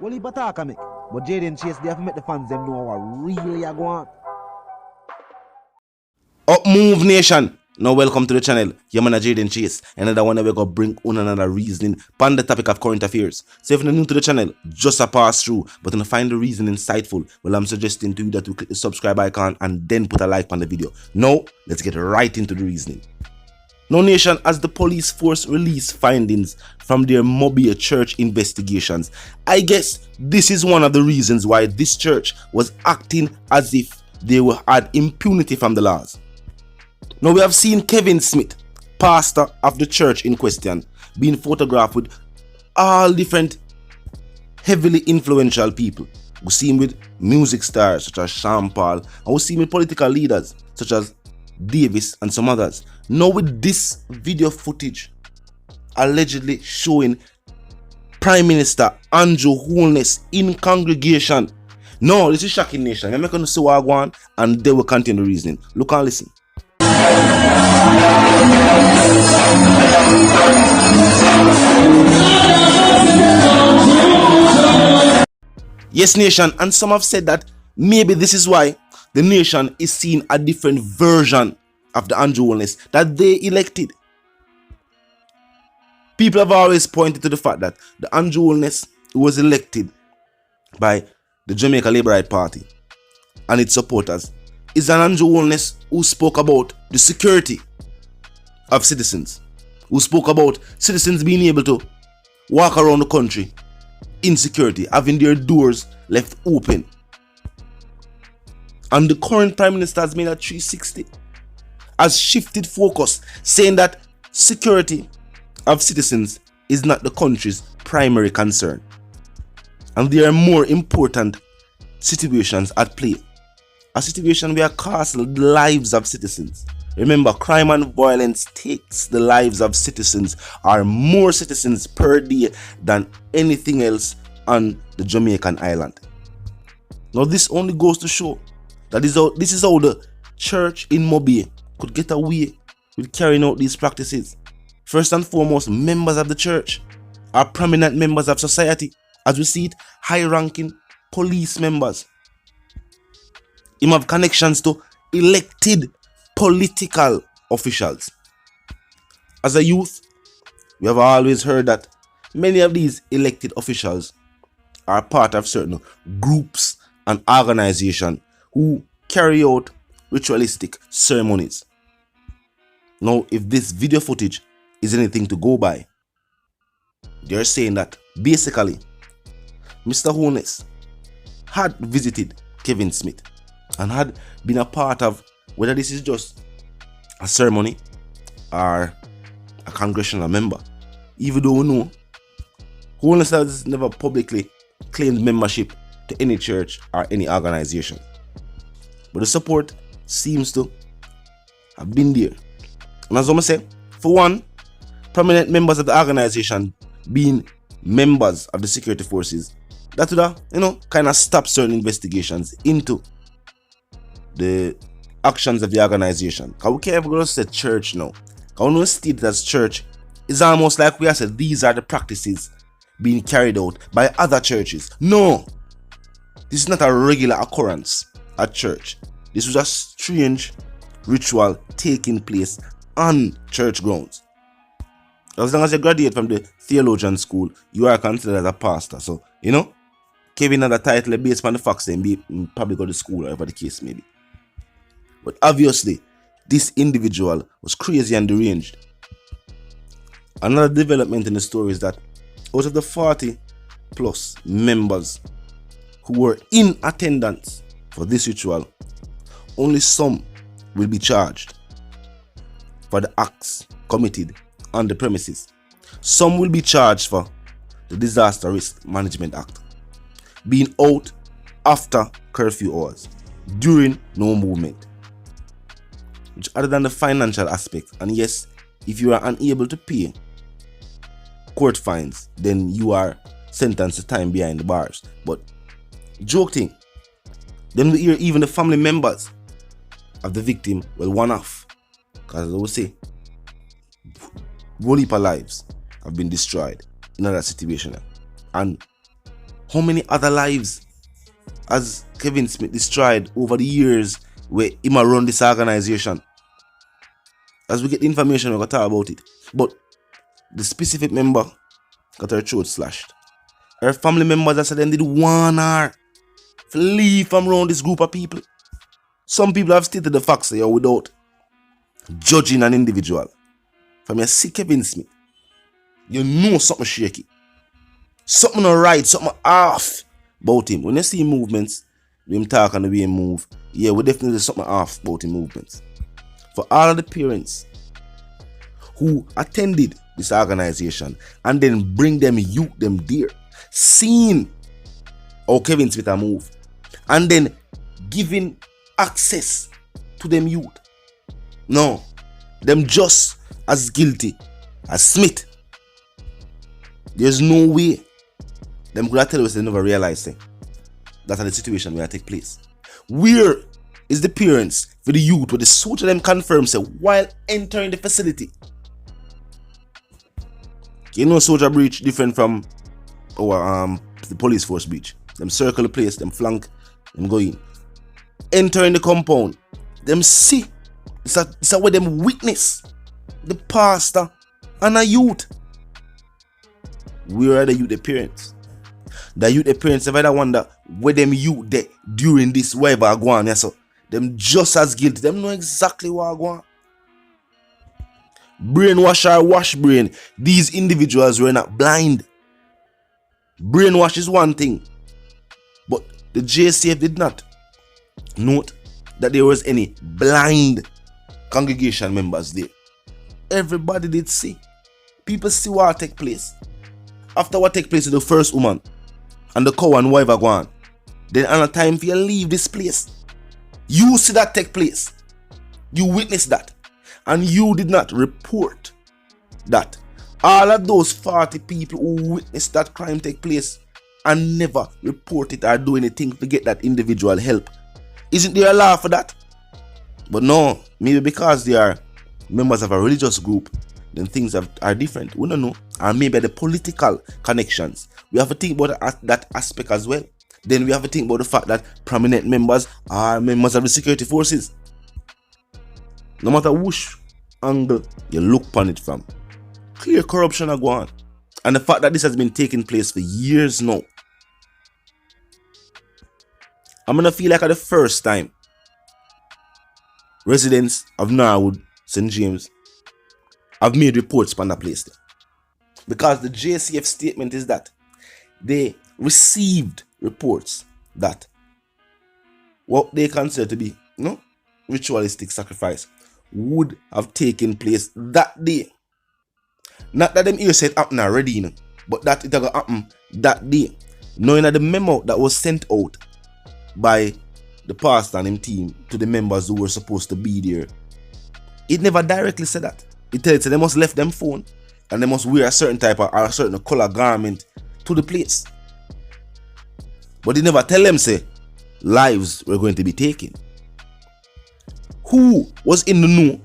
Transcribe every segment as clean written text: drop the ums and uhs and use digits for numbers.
Well, he attack me. But Jaden Chase, they have to make the fans them know what really are going on. Up Move Nation! Now welcome to the channel. Your man Jaden Chase. Another one that we gonna bring on another reasoning on the topic of current affairs. So if you're new to the channel, just a pass through. But when you find the reason insightful, well, I'm suggesting to you that you click the subscribe icon and then put a like on the video. Now, let's get right into the reasoning. Now Nation, as the police force release findings from their Mobile church investigations, I guess this is one of the reasons why this church was acting as if they had impunity from the laws. Now we have seen Kevin Smith, pastor of the church in question, being photographed with all different heavily influential people. We see him with music stars such as Sean Paul, and we see him with political leaders such as Davis and some others. Now with this video footage allegedly showing Prime Minister Andrew Holness in congregation. No, this is shocking, Nation. I'm not going to see what I want, and they will continue the reasoning. Look and listen. Yes, Nation, and some have said that maybe this is why the nation is seeing a different version of the Andrew Holness that they elected. People have always pointed to the fact that the Andrew Holness was elected by the Jamaica Labour Right Party and its supporters is an Andrew Holness who spoke about the security of citizens, who spoke about citizens being able to walk around the country in security, having their doors left open. And the current Prime Minister has made a 360, has shifted focus, saying that security of citizens is not the country's primary concern, and there are more important situations at play. A situation where costs the lives of citizens. Remember, crime and violence takes the lives of citizens, or more citizens per day than anything else on the Jamaican island. Now this only goes to show that this is how the church in Mobile could get away with carrying out these practices. First and foremost, members of the church are prominent members of society. As we see it, high-ranking police members. Him have connections to elected political officials. As a youth, we have always heard that many of these elected officials are part of certain groups and organizations who carry out ritualistic ceremonies. Now, if this video footage is anything to go by, they're saying that basically Mr. Holness had visited Kevin Smith and had been a part of, whether this is just a ceremony or a congressional member. Even though we know Holness has never publicly claimed membership to any church or any organization, but the support seems to have been there. And as I say, for one, prominent members of the organization being members of the security forces, that would have, kind of stop certain investigations into the actions of the organization. Because we can't ever go to say church now. Because we know state as church is almost like we have said these are the practices being carried out by other churches. No, this is not a regular occurrence at church. This was a strange ritual taking place on church grounds. As long as you graduate from the theologian school, you are considered as a pastor. So, Kevin had a title based on the facts, then probably go to school or whatever the case may be. But obviously, this individual was crazy and deranged. Another development in the story is that out of the 40 plus members who were in attendance for this ritual, only some will be charged for the acts committed on the premises. Some will be charged for the Disaster Risk Management Act, being out after curfew hours, during no movement. Which, other than the financial aspect, and yes, if you are unable to pay court fines, then you are sentenced to time behind the bars. But joke thing, then we hear even the family members of the victim will one off, because they will say whole heap of lives have been destroyed in that situation, and How many other lives has Kevin Smith destroyed over the years where he might run this organization? As we get the information, we're going to talk about it. But the specific member got her throat slashed. Her family members that said them did warn her to leave from around this group of people. Some people have stated the facts here without judging an individual. From your see Kevin Smith, you know something shaky. Something not right, something off about him. When you see movements, him talk and the way he move, yeah, we definitely something off about him movements. For all of the parents who attended this organization and then bring them youth them there, seeing how Kevin Smith a move, and then giving access to them youth. No, them just as guilty as Smith. There's no way them could tell us they never realized that the situation will take place. Where is the parents for the youth where the soldier them confirm say while entering the facility? You know soldier breach different from our the police force breach. Them circle the place, them flank, them go in. Entering the compound, them see. It's a way them witness the pastor and a youth. Where are the youth the parents? The youth the parents ever wonder where them youth there during this whatever I go on, yeah, so them just as guilty. Them know exactly what I go on. Brainwash or wash brain. These individuals were not blind. Brainwash is one thing, but the JCF did not note that there was any blind congregation members there. Everybody did see. People see what take place. After what take place with the first woman and the cow and wife are gone, then another time for you leave this place. You see that take place. You witness that. And you did not report that. All of those 40 people who witnessed that crime take place and never report it or do anything to get that individual help. Isn't there a law for that? But no, maybe because they are members of a religious group, then things are different. We don't know. Or maybe the political connections. We have to think about that aspect as well. Then we have to think about the fact that prominent members are members of the security forces. No matter which angle you look upon it from, clear corruption are going on. And the fact that this has been taking place for years now, I'm going to feel like at the first time residents of Norwood, St. James have made reports on the place there. Because the JCF statement is that they received reports that what they consider to be ritualistic sacrifice would have taken place that day. Not that them here said happen already, but that it will happen that day. Knowing that the memo that was sent out by the pastor and him team to the members who were supposed to be there, it never directly said that. It tells you they must left them phone and they must wear a certain type of or a certain color garment to the place. But it never tell them say lives were going to be taken. Who was in the know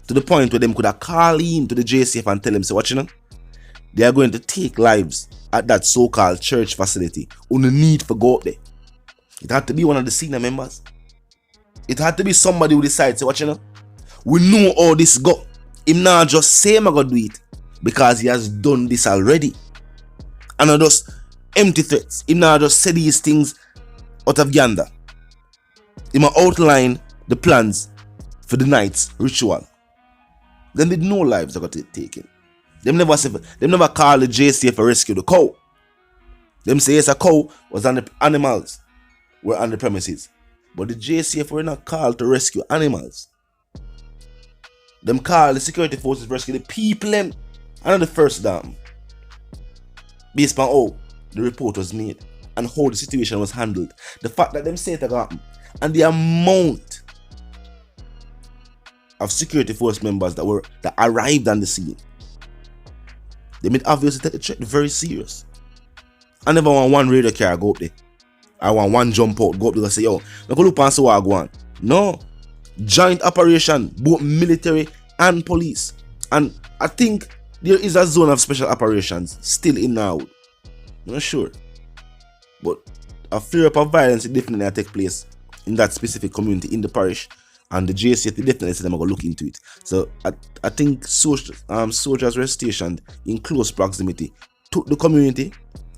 to the point where them could have called in to the JCF and tell them say, watch they are going to take lives at that so-called church facility on the need for go up there. It had to be one of the senior members. It had to be somebody who decides, say, watch we know all this go. Him not just say I'm gonna do it because he has done this already. And not just empty threats. Him not just say these things out of gander. He might outline the plans for the night's ritual. Then did no lives that got taken. Them never call the JCF to rescue the cow. Them say yes, a cow was on the animals were on the premises. But the JCF were not called to rescue animals. Them call the security forces to rescue the people them and the first dam. Based on how the report was made and how the situation was handled. The fact that them say it happened and the amount of security force members that arrived on the scene. They made obviously take the threat very serious. I never want one radar car go up there. I want one jump out, go up there and say, yo, look look and see what I go on. No. Joint operation, both military and police. And I think there is a zone of special operations still in Norwood. I'm not sure. But a flare up of violence it definitely take place in that specific community, in the parish. And the JCT definitely said they're going to look into it. So I think soldiers were stationed in close proximity to the community,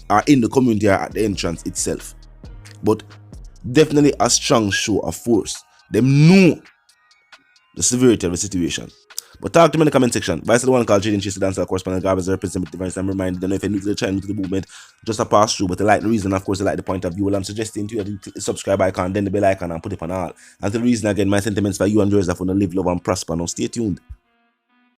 or in the community, or at the entrance itself. But definitely a strong show of force. Them know the severity of the situation. But talk to me in the comment section. Vice the one called Jaden Chase, the dancer correspondent, garbage representative, and remind them if you're new to the channel, new to the movement, just a pass through. But they like the reason, of course, they like the point of view. Well, I'm suggesting to you to click the subscribe icon, then the bell icon, and put it on all. And the reason again, my sentiments for you and yours are for to live, love, and prosper. Now stay tuned.